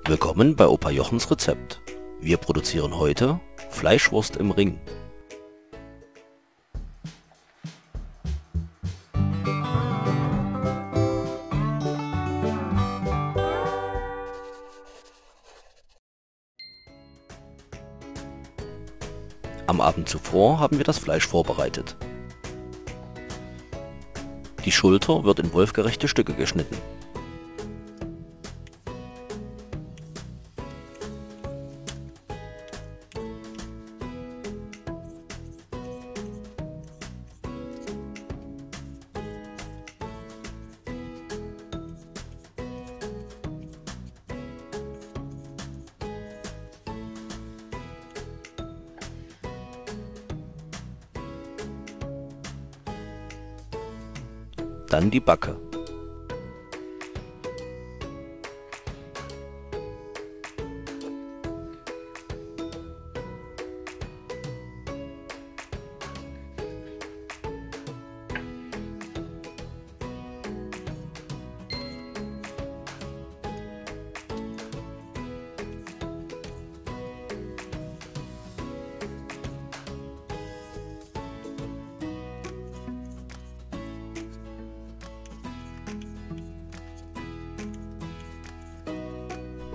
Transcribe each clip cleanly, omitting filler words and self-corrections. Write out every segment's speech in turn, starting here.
Willkommen bei Opa Jochens Rezept. Wir produzieren heute Fleischwurst im Ring. Am Abend zuvor haben wir das Fleisch vorbereitet. Die Schulter wird in wolfgerechte Stücke geschnitten. Dann die Backe.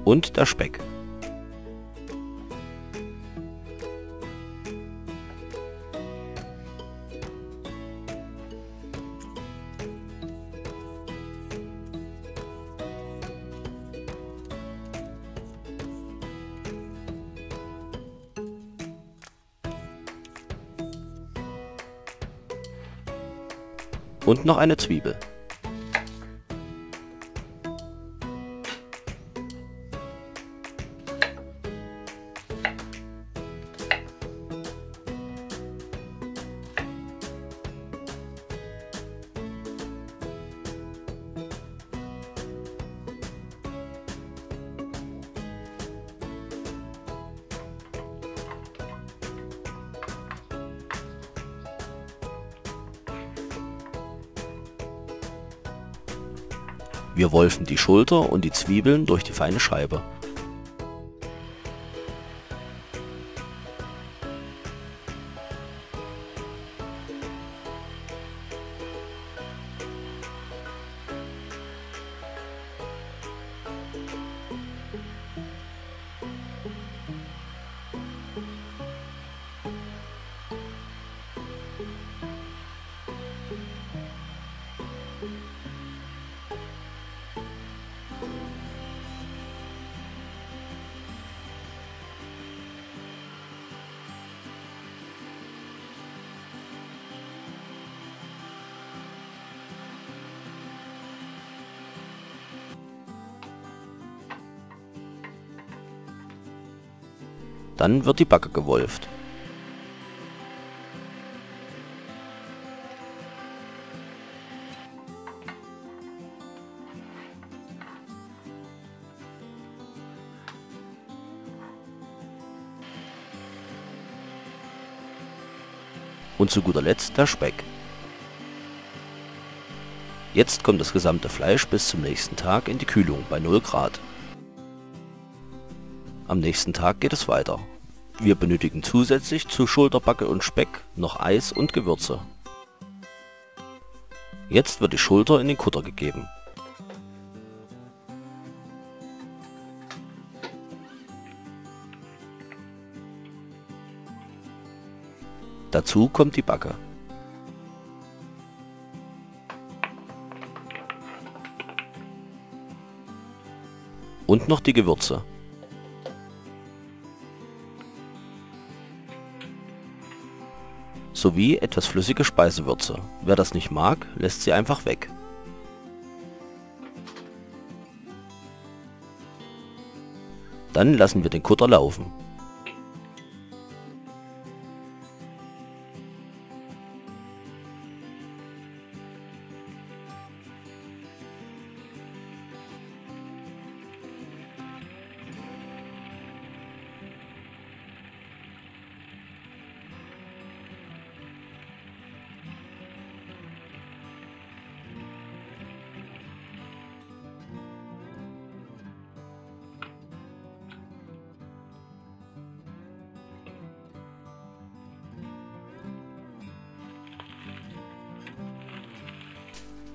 Und der Speck. Und noch eine Zwiebel. Wir wolfen die Schulter und die Zwiebeln durch die feine Scheibe. Dann wird die Backe gewolft. Und zu guter Letzt der Speck. Jetzt kommt das gesamte Fleisch bis zum nächsten Tag in die Kühlung bei 0 Grad. Am nächsten Tag geht es weiter. Wir benötigen zusätzlich zu Schulterbacke und Speck noch Eis und Gewürze. Jetzt wird die Schulter in den Kutter gegeben. Dazu kommt die Backe. Und noch die Gewürze. Sowie etwas flüssige Speisewürze. Wer das nicht mag, lässt sie einfach weg. Dann lassen wir den Kutter laufen.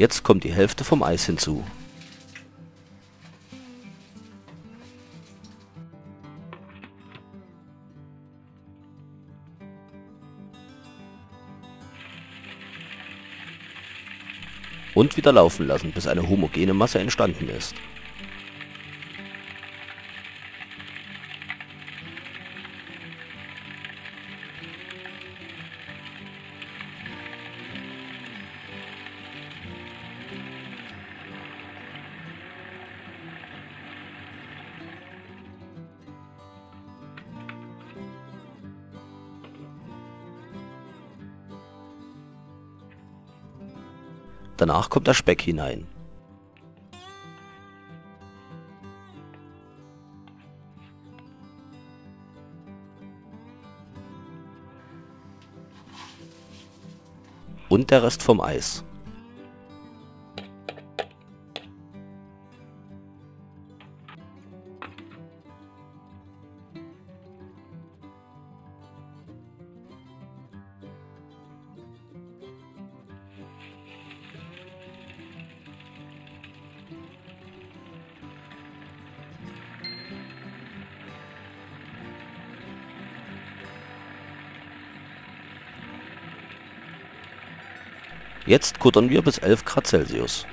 Jetzt kommt die Hälfte vom Eis hinzu. Und wieder laufen lassen, bis eine homogene Masse entstanden ist. Danach kommt der Speck hinein. Und der Rest vom Eis. Jetzt kuttern wir bis 11 Grad Celsius.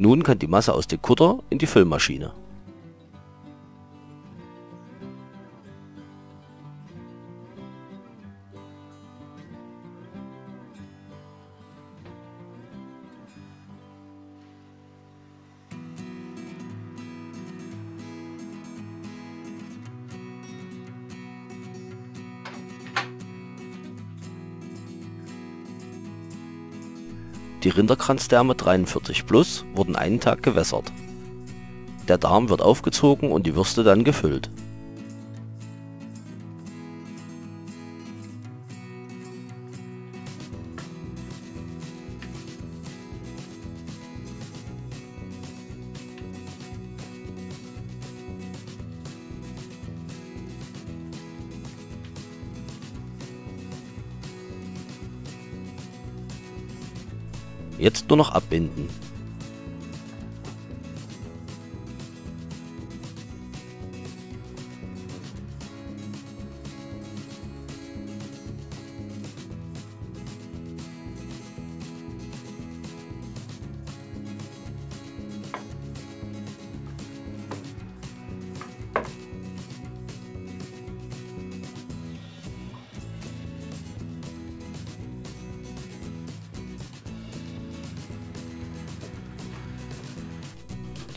Nun kann die Masse aus dem Kutter in die Füllmaschine. Die Rinderkranzdärme 43 Plus wurden einen Tag gewässert. Der Darm wird aufgezogen und die Würste dann gefüllt. Jetzt nur noch abbinden.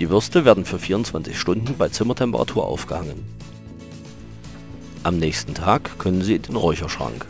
Die Würste werden für 24 Stunden bei Zimmertemperatur aufgehangen. Am nächsten Tag können sie in den Räucherschrank.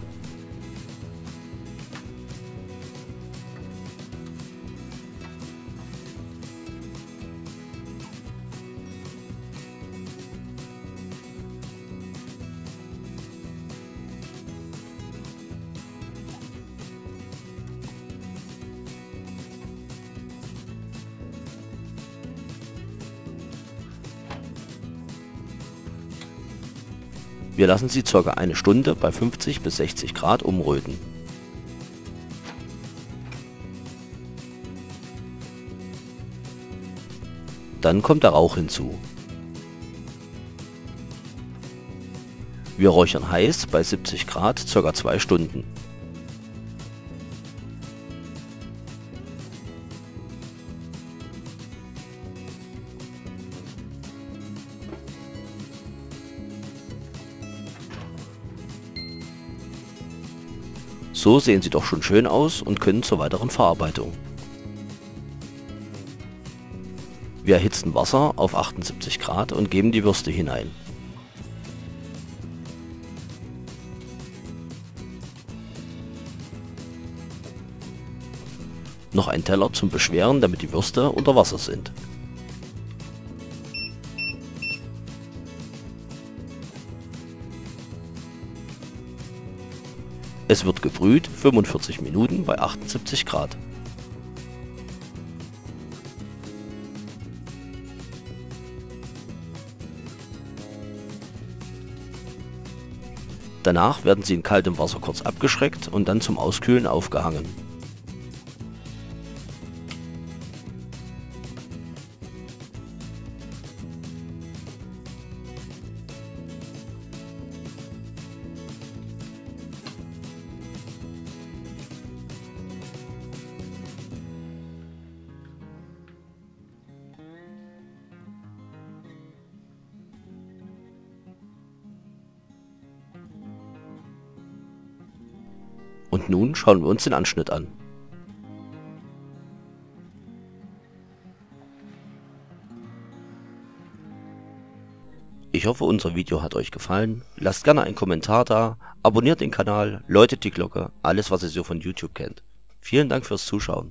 Wir lassen sie ca. eine Stunde bei 50 bis 60 Grad umröten. Dann kommt der Rauch hinzu. Wir räuchern heiß bei 70 Grad ca. 2 Stunden. So sehen sie doch schon schön aus und können zur weiteren Verarbeitung. Wir erhitzen Wasser auf 78 Grad und geben die Würste hinein. Noch ein Teller zum Beschweren, damit die Würste unter Wasser sind. Es wird gebrüht 45 Minuten bei 78 Grad. Danach werden sie in kaltem Wasser kurz abgeschreckt und dann zum Auskühlen aufgehangen. Und nun schauen wir uns den Anschnitt an. Ich hoffe, unser Video hat euch gefallen. Lasst gerne einen Kommentar da, abonniert den Kanal, läutet die Glocke, alles was ihr so von YouTube kennt. Vielen Dank fürs Zuschauen.